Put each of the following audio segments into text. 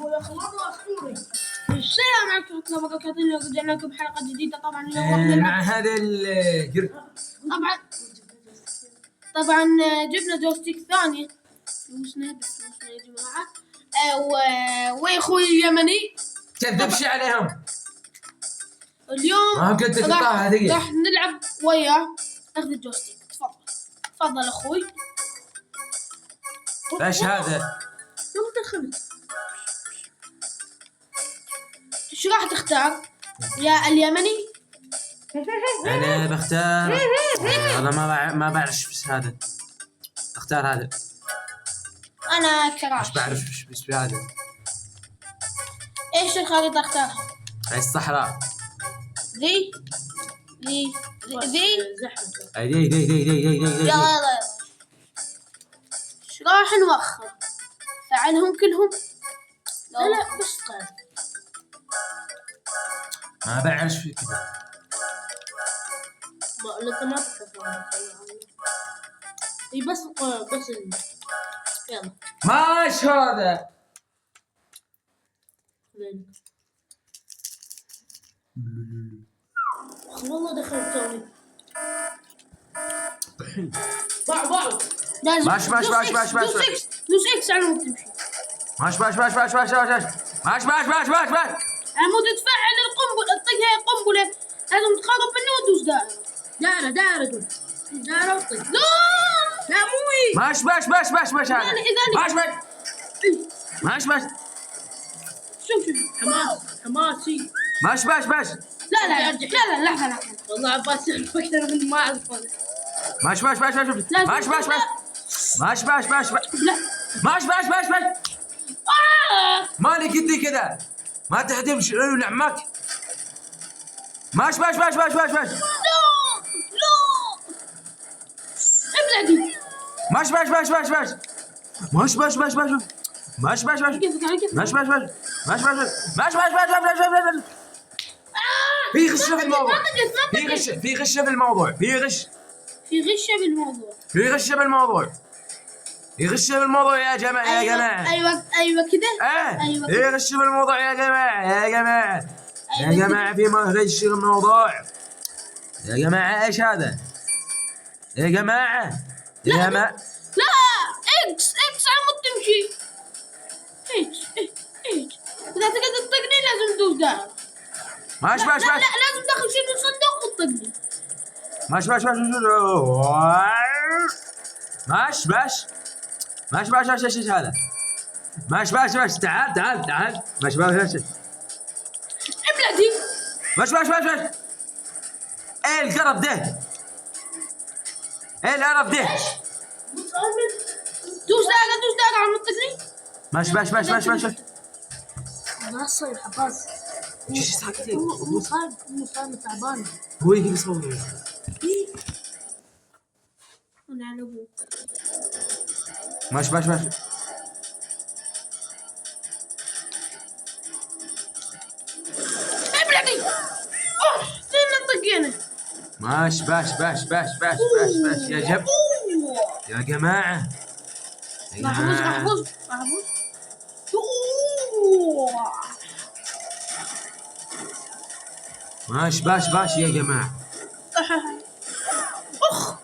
مرة أخيرة. السلام عليكم ورحمة الله وبركاته. اليوم رجعنا لكم بحلقة جديدة. طبعا اليوم مع هذا طبعا جبنا جوستيك ثاني. فلوسنا يا جماعة. واخوي اليمني كذبش عليهم. اليوم راح نلعب وياه. اخذ الجوستيك. تفضل اخوي. ايش هذا؟ يلا دخلت. شو راح تختار يا اليمني؟ انا بختار والله ما بعرف ايش هذا. اختار هذا. انا كراش. مش بعرف ايش هذا. ايش الخريطة اختارها؟ هاي الصحراء. ذي هاي دي يلا ايش راح نوخر؟ فعلهم كلهم؟ لا بس طيب. ما بعرف في كذا. انت ما تفهم. اي بس يلا. ماش هذا. والله دخلت توني. باع ماش دوس اكس على مود تمشي. ماش عمود تفعل القنبلة. اطقها قنبلة. لازم تقرب منه وتدوس دائرة وطق. لا موي. ماش شوف حماسي. ماش لا والله عباس اكثر من ما اعرف. ماش مالك انت كذا ما تهدم شنو لعمك. ماش لا ابلعدي. ماش في غش في الموضوع. في غش بالموضوع يا جماعة. ايوه كده. ايوه في غش بالموضوع يا جماعة في ما غش بالموضوع يا جماعة. ايش هذا يا جماعة؟ لا اكس عمود تمشي. اكس اذا تقدر تطقني لازم تدوس دائرة. ماش لا لازم تدخل شيء من الصندوق وتطقني. ماش ايش هذا؟ ماش تعال ماش ابلدي. ماش ايه القرب ده. دوس دائرة عم تطقني. ماش ما صير حباس. ايش ساكت؟ مو صار تعبان. هو يجلس موضوع. انا على ابوك. ماش ابلدي. طقينا. ماش يا جماعة. راح افوز. ماش يا جماعة. اخ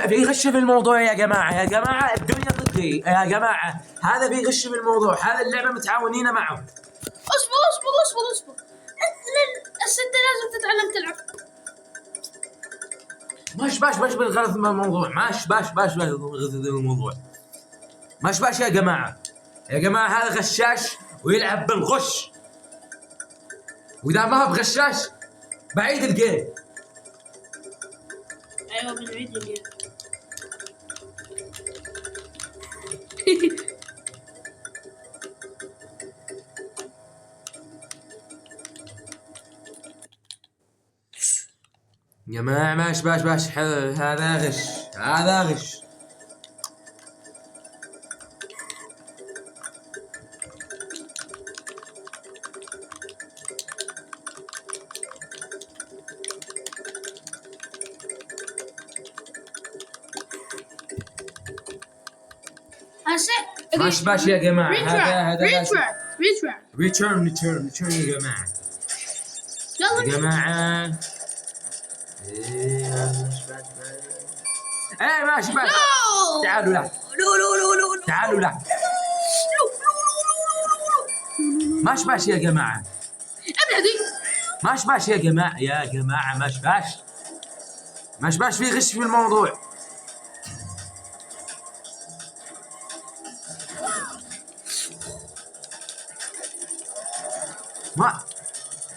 في غش في الموضوع يا جماعة. الدنيا ضدي يا جماعة. هذا في غش بالموضوع. هذا اللعبة متعاونين معه. اصبر. انت لازم تتعلم تلعب. ماش بالغلط من الموضوع. ماش بالموضوع. ماش يا جماعة هذا غشاش ويلعب بالغش. وإذا ما هو بغشاش بعيد الجيم. ايوه بنعيد الجيم. جماعة ماش هذا غش. ماش باش يا جماعة. هذا لازم ريتشارد ريتيرن يا جماعة. يا يلا جماعة ايه ماشي باش. تعالوا لا تعالوا لا ماش باش يا جماعة. ماش باش يا جماعة. يا جماعة ماش باش. ماش باش في غش في الموضوع.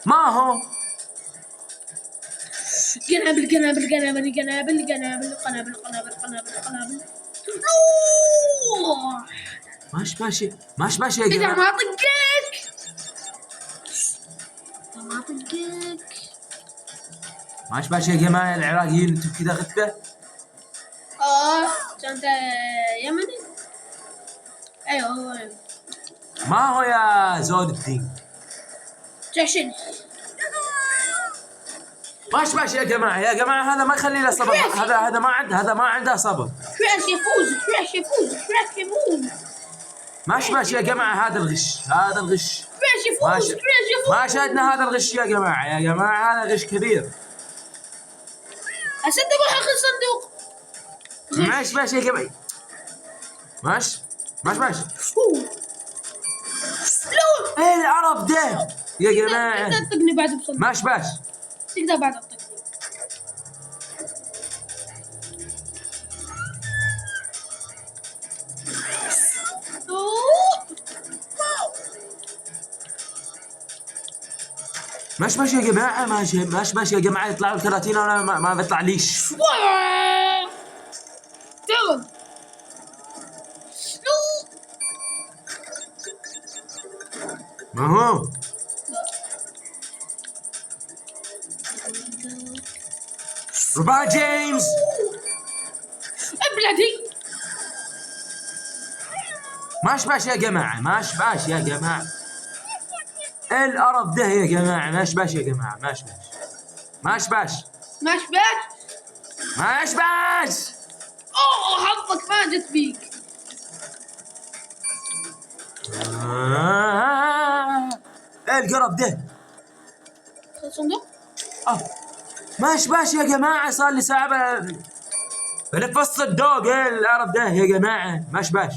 ما هو قنابل. ماش باش يا إذا جماعة. ما طقك ماش باش يا جماعة. العراقيين انتم كذا غثبة. أنت يمني؟ أيوه هو ما هو يا زود الدين. جاشن. ماش باش يا جماعة. يا جماعة هذا ما يخلي له صبر. هذا ما عنده صبر. كراش يفوز. ماش باش يا جماعة. هذا الغش. كراش يفوز. ما شاهدنا هذا الغش يا جماعة. هذا غش كبير. أصدق حق الصندوق. ماش باش يا جماعة. ماش باش. ايه العرب ده يا جماعة. تقدر تطقني بعد بصندوق. ماش باش. تقدر بعد تطقني. ماش باش يا جماعة. ماش باش يا جماعة. يطلعوا 30 وانا ما بيطلع ليش. تمام. ما هو ربع جيمس. ابلدي. ماش باش يا جماعة. القرف ده يا جماعة. ماش باش يا جماعة. ماش باش. حظك ما جت بيك. ايه القرف ده. صندوق. ماش باش يا جماعة. صار لي ساعة بلف الصندوق. ايه القرف ده يا جماعة. ماش باش.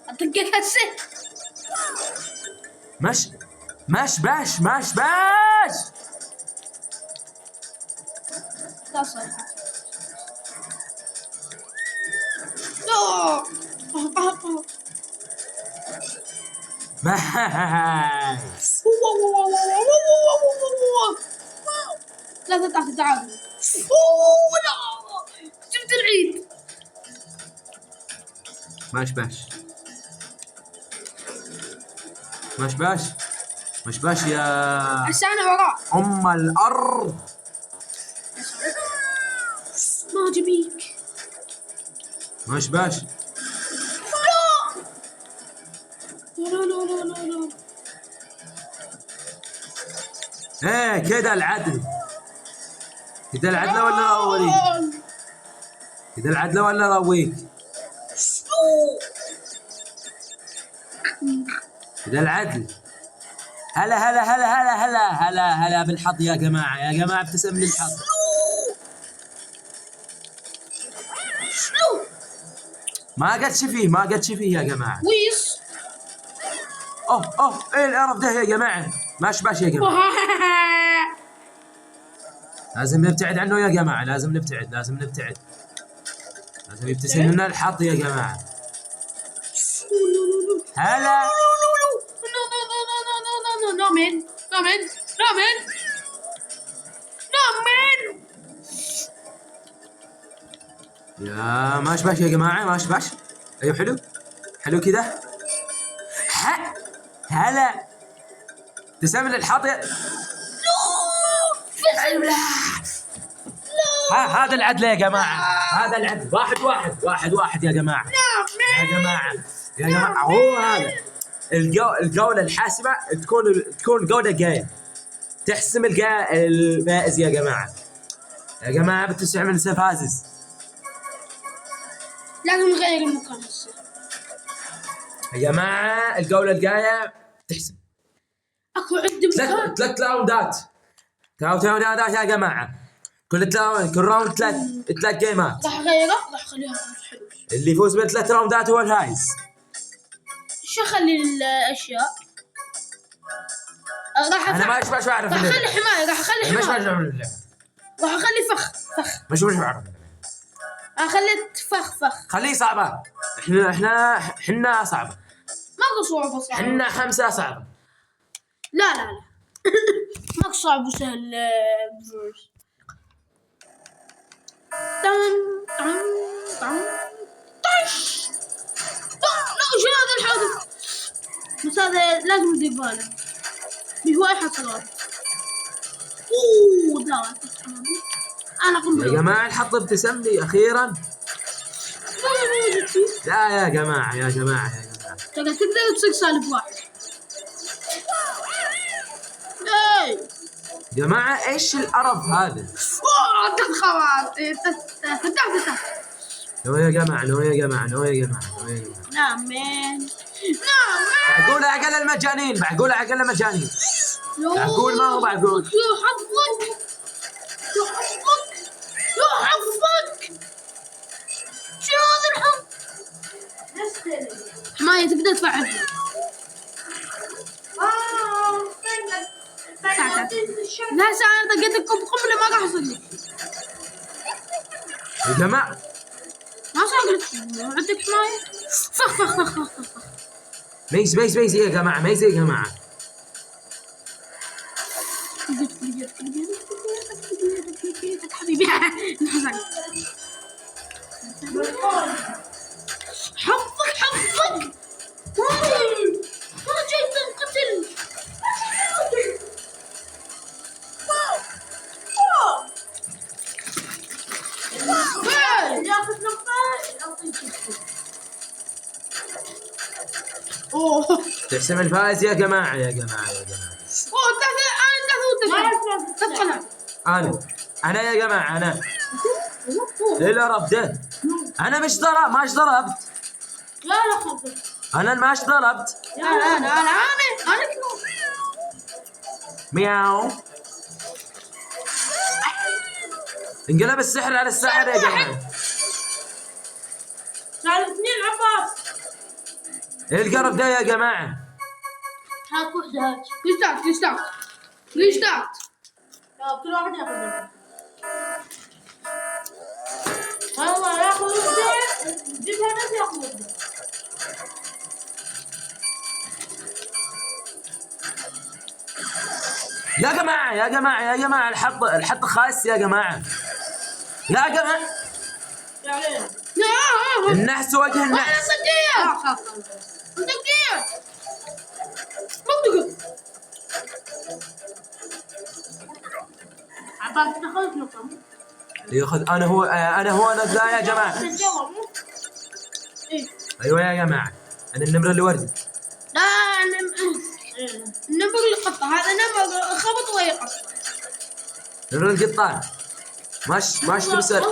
اطقك هسه. ماش باش. تصل. ماس. لا تحت تعال. لا شفت العيد. ماش باش يا عشان وراه. ام الارض. ما جبيك. ماش باش. لا. ايه كده العدل. ولا اولي. كده العدل ولا رويك. كده العدل. هلا بالحظ يا جماعة. ابتسم للحظ. ما قدش فيه يا جماعة. ويس. ايه القرف ده يا جماعة. ماش باش يا جماعة. لازم نبتعد عنه يا جماعة. لازم نبتعد. لازم يبتسم لنا الحظ يا جماعة. هلا. No man. يا ماش باش يا جماعة. ايوه حلو كده. هلا. ابتسم للحظ يا. هذا العدل يا جماعة. هذا العدل. واحد يا جماعة. يا جماعة هو هذا الجولة الحاسمة. تكون جولة جاية تحسم الفائز يا جماعة. بتسع من سفازز. لازم نغير المكان هسه. يا جماعة الجولة الجاية تحسب. اكو عندي مكان. ثلاث راوندات. ثلاث راوندات يا جماعة. كل راوند ثلاث جيمات. راح اغيره، راح اخليها حلو. اللي يفوز بالثلاث راوندات هو الفايز. شو اخلي الاشياء؟ انا مش بعرف راح اخلي حماية، راح اخلي مش حماية. بعرف راح اخلي فخ. مش بعرف. خليت فخ. خليه صعبة. احنا صعبة. ماكو صعوبة صعبة. احنا 5 صعبة. لا ماكو صعب وسهل. بفوز. طش. لا شنو هذا الحادث؟ بس هذا لازم ندير باله. بهواي حصلات. لا انا قمت. يا جماعة الحط ابتسم لي اخيرا. لا يا جماعة تقدر تصير سالب واحد. جماعة ايش القرف هذا؟ نو يا جماعة. نعم مان. معقول عقل المجانين. معقول ما هو معقول. يا حظك شو هذا الحظ؟ حماية تقدر تفعلها. لا انا طقيت قنبلة ما راح اصدق. يا جماعة ما صار عندك حماية. فخ. ميز يا جماعة. حبيبي حظك ما جاي تنقتل. ياخذ اوه تحسم الفائز يا جماعة. انا يا جماعة انا. ليه القرف ده؟ انا مش ضربت. لا خذ. انا ماش ضربت. انا مياو. انقلب السحر على الساحر يا جماعة. صار 2 عباس. ايه القرف ده يا جماعة؟ هاك وحدة. ريستارت. كل واحد ياخذ. والله ياخذ وحدة. جيبها ناس ياخذ وحدة. يا جماعة الحط خايس يا جماعة. النحس وجه النحس. عباس تاخذ نقطة. ياخذ انا هو لا يا جماعة. ايوه يا جماعة انا النمر اللي وردي. لا النمر اللي قطع. هذا نمر خبط وهي قطع. نمر القطان. ماش تبصر.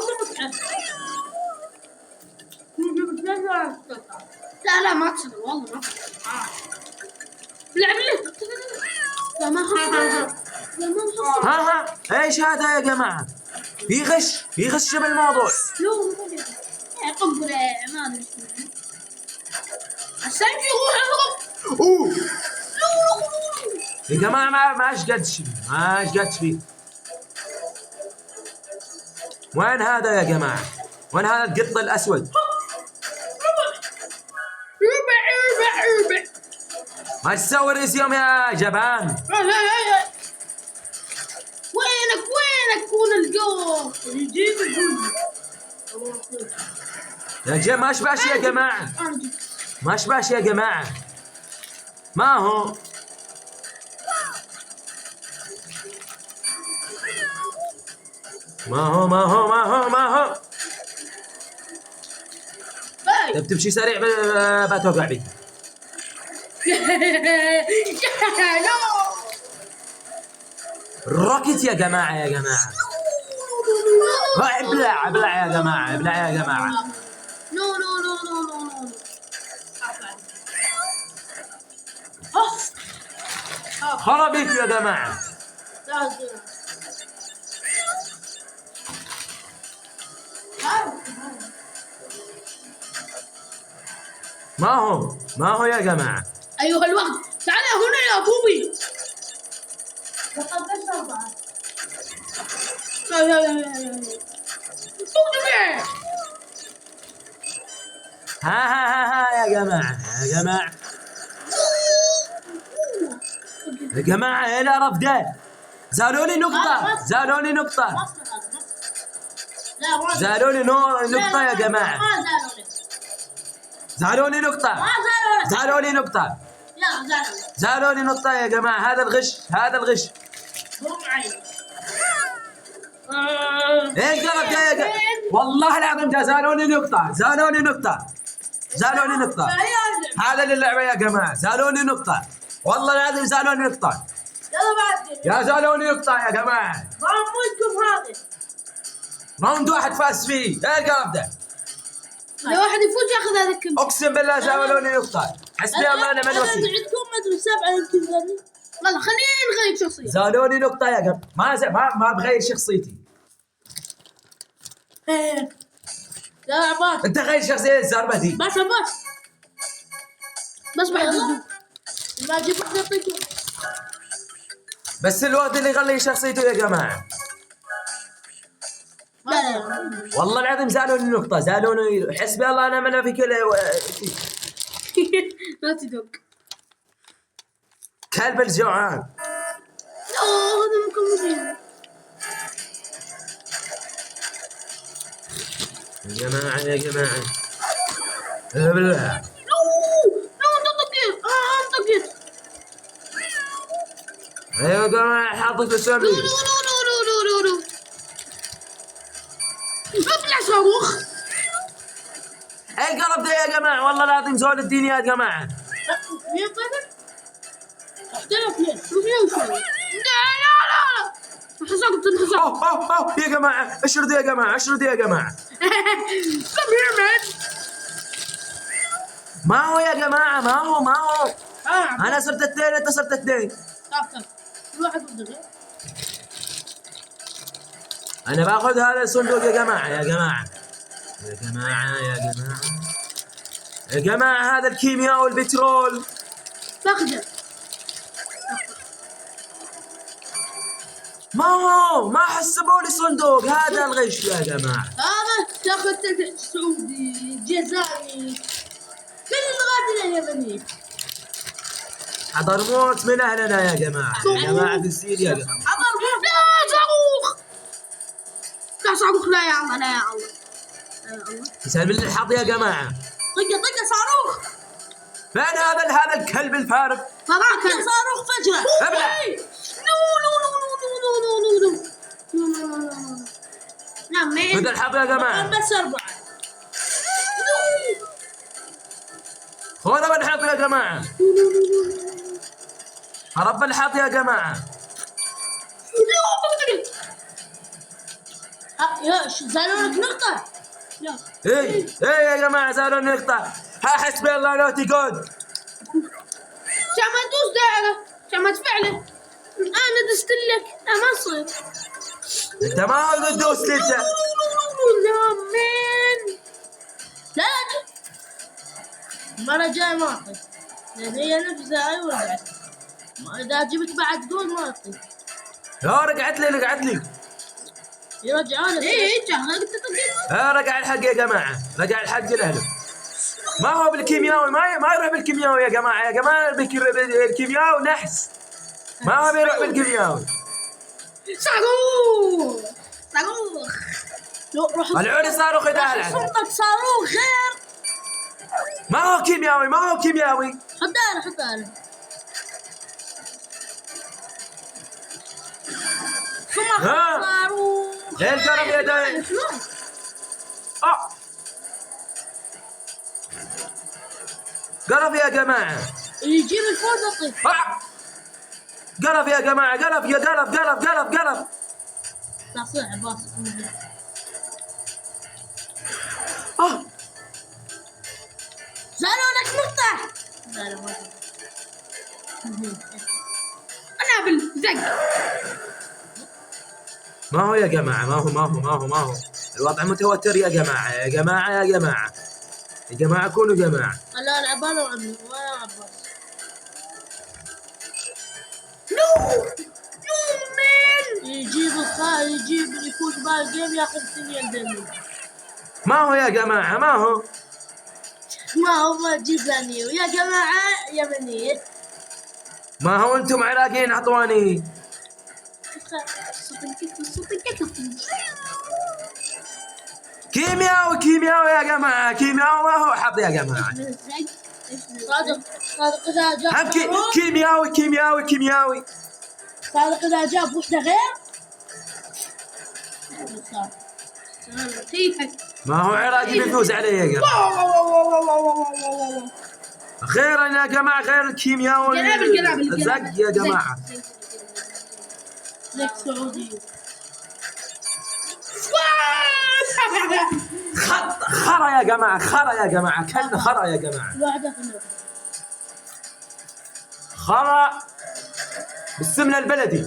لا ما تصير والله ما تصير. لعب لك. لا ما حصل. ها ايش هذا يا جماعة؟ يغش بالموضوع. يا قنبلة ما ادري شنو. السنجي روح اهرب. اوه يا جماعة ما اشقدش فيه. وين هذا يا جماعة؟ وين هذا القط الأسود؟ ربع. ما تسوي ريسيوم يا جبان. وينك كون الجو يجيب الجو. يا جماعة ما اشباش يا جماعة. ما هو طيب تمشي سريع بتوقع بي. روكيت يا جماعة. ابلع يا جماعة. نو نو نو نو نو نو. خرابيط يا جماعة. لازم. ما هو يا جماعة. أيها الوقت، تعال هنا يا بوبي. لقد بشر بعد. ها يا جماعة. يا جماعة ايه القرف ده؟ زالوني نقطة. لا ما زالوني نقطة يا جماعة. ما زالوني. زالوني نقطة. ما زالوني. زالوني نقطة. لا زالوني. زالوني نقطة يا جماعة. هذا الغش. مو معي. ايه القرف ده يا جماعة؟ والله العظيم ده زالوني نقطة. هذا اللعبة يا جماعة. زالوني نقطة. والله العظيم زالوني نقطة. يلا بعد. يا زالوني نقطة يا جماعة. ما ملكم هذا. راوند واحد فاز فيه. ايه القرف ده؟ لو واحد يفوز ياخذ هذا الكم. اقسم بالله زالوني نقطة. حسبي الله ونعم الوكيل. عندكم مدري 7 يمكن ذني. والله خلينا نغير شخصية. زالوني نقطة يا جماعة. ما بغير شخصيتي. ايه. لا عباس. انت غير شخصية زربتي. بس بحب ما اجيب خطيته. بس الوقت اللي يغلي شخصيته يا جماعة. لا. والله العظيم زالوني نقطة. حسبي الله ونعم الوكيل. لا تدق. كلب الجوعان. هذا مكملين. يا جماعة. بالله. ايوه يا جماعة حاطط اسامي. نو. ابلع صاروخ. ايه القرف ده يا جماعة؟ والله العظيم زول الدين يا جماعة. مين طيب؟ اختلف ليه؟ لا. انحسقت. اوه يا جماعة. اشردوا يا جماعة. Come here man. ما هو يا جماعة. ما هو. انا صرت 2 انت صرت 2. طب واحد ضد. انا باخذ هذا الصندوق يا جماعة. يا جماعة هذا الكيمياء والبترول. باخذه. ما حسبوا لي صندوق. هذا الغش يا جماعة. هذا تاخذ سعودي جزائري كل اللغات اليمنية. حضرموت من اهلنا يا جماعة في سوريا. حضرموت. لا صاروخ. لا يا الله. يسلم لي الحظ يا جماعة. طق صاروخ. فين هذا الكلب الفارغ؟ طق صاروخ فجرة. ابلع. نعم خذ الحظ يا جماعة. بس 4. خذ الحظ يا جماعة. رب الحظ يا جماعة. يا زالونك نقطة. ايه يا جماعة زالوني نقطة. حسبي الله لا تقعد. ما تدوس دائرة. ما تفعله. انا دست لك. ما صير. انت ما هو دوست انت. لا من. لا المرة الجاية ما اعطي. لان هي نفسها اي ورجعت. اذا جبت بعد جول ما اعطي. لا رجعت لي. يرجعون. ايه رجع الحق يا جماعة. لأهله. ما هو بالكيمياوي. ما يروح بالكيمياوي يا جماعة. الكيمياوي نحس. ما هو بيروح بالكيمياوي. صاروخ. العوري صاروخ يدهل. صندوق صاروخ غير. ما هو كيمياوي. حط داله. صاروخ. ايه القرف يا داي. قرف يا جماعة. يجيب الفوز يطيح. قرف يا جماعة. قرف. تصيح باص. لا ما قنابل زق. ما هو يا جماعة، ما هو الوضع متوتر يا جماعة، يا جماعة كونوا جماعة. لا العب انا وعمي وانا عباس. نو مان يجيب يفوز بالجيم ياخذ 2 دمج. ما هو يا جماعة، ما هو ما تجيب نيو يا جماعة يمني. ما هو انتم عراقيين اعطواني. كيمياوي يا جماعة، كيمياوي ما هو حظ يا جماعة. صادق إذا جاب كيمياوي. صادق إذا جاب وحدة غير. ما هو عراقي بيفوز عليه يا جماعة. أخيرا يا جماعة، غير الكيمياوي الزق يا جماعة. زق سعودي. خرا يا جماعة، كلنا خرا يا جماعة. خرا بالسمنة البلدي.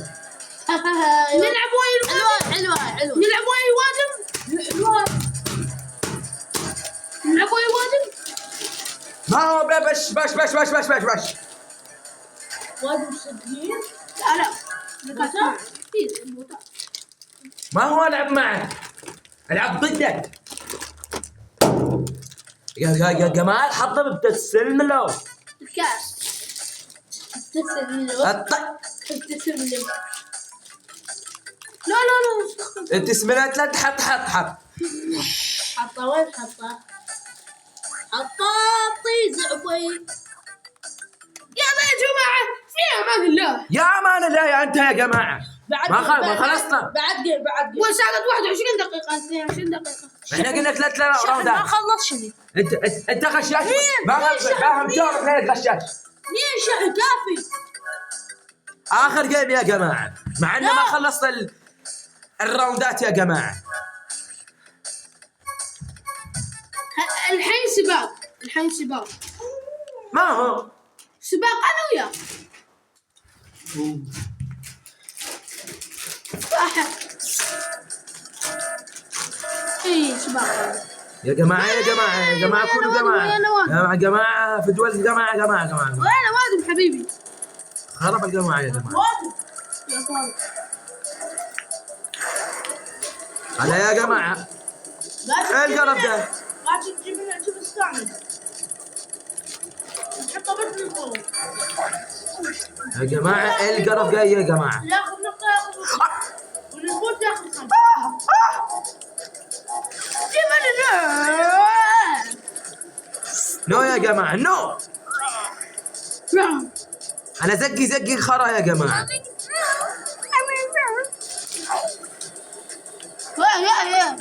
نلعب واي حلوة نلعب واي وادم. ما هو بش وادم صدقين. لا ما هو العب معك، العب ضدك يا جماعة. حطه بتسلم له الكاس. لا التسمينات لا تحط. حطه وين حطه طيز عبي. يلا يا جماعة في أمان الله. يا أمان الله يا أنت يا جماعة. ما خلصنا. بعد جيم وساعة 21 دقيقة 22 دقيقة. احنا قلنا 3 راوندات. ما خلصش. انت غشاش. ما فاهم جاوب ليه غشاش. ليه شحن كافي. آخر جيم يا جماعة، مع إنه ما خلصت الراوندات يا جماعة. الحين سباق. ما هو سباق أنا وياك. سباق يا جماعة كونوا جماعة في دول جماعة. وأنا وادم حبيبي. خرب الجماعة يا جماعة. وادم يا صالح. هلا يا جماعة. القرف ده. لا تجيب لنا شوف استعمل. نحطه بس بالقوة. يا جماعة القرف جاي يا جماعة. ياخذ نقطة ونفوت ياخذ 5. نو يا جماعة نو. أنا زقي خرا يا جماعة. يا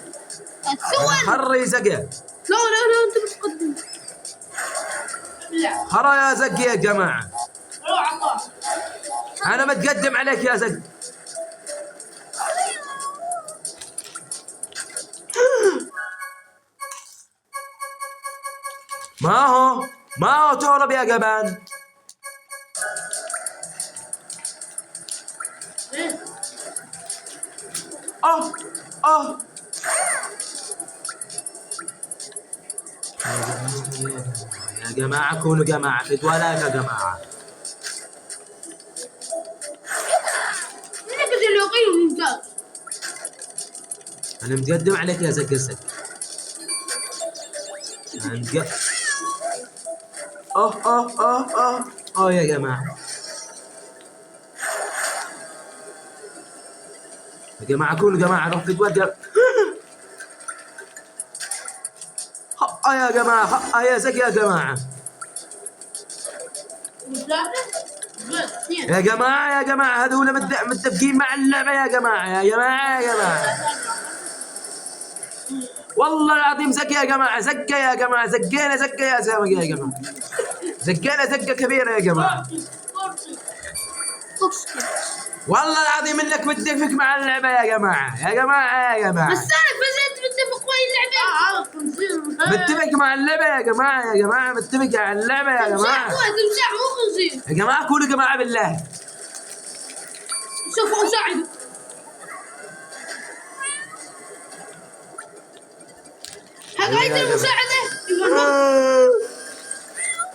خري زقه. لا انت متقدم. لا خرا يا زقي يا جماعة. أنا متقدم عليك يا زق. ما هو تهرب يا جبان. يا جماعة كونوا جماعة في دولة يا جماعة. أنا متقدم عليك يا زق الزق. يا جماعة. يا جماعة كونوا جماعة. روح في دولة. يا جماعة يا زق يا جماعة. يا جماعة هذول متفقين مع اللعبة يا جماعة. والله العظيم زق يا جماعة. زقينا يا جماعة. زقينا زقة كبيرة يا جماعة. والله العظيم انك متفق مع اللعبة يا جماعة. بس انا فزت متفق ويا اللعبة. عارف خنزير. متفق مع اللعبة يا جماعة، يا جماعة متفق على اللعبة يا جماعة. تمساح مو خنزير. يا جماعة قولوا يا جماعة بالله. شوفوا أساعده. حقايد المساعدة.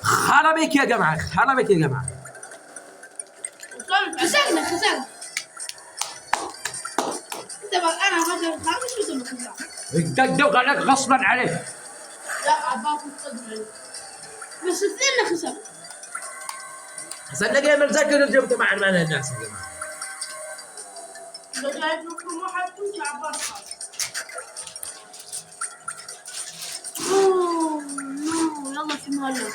خربك يا جماعة، خربك يا جماعة. خسرنا. انت بقى انا مثلا خامس وانت خسران. الدق عليك غصبا عليك. لا عباك الصدر. بس اثنين خسر. خسرنا جيم الذكر جبت مع الناس يا جماعة. لو جايب لكم واحد كنت عباك خالص. اوه نو يلا في مالك.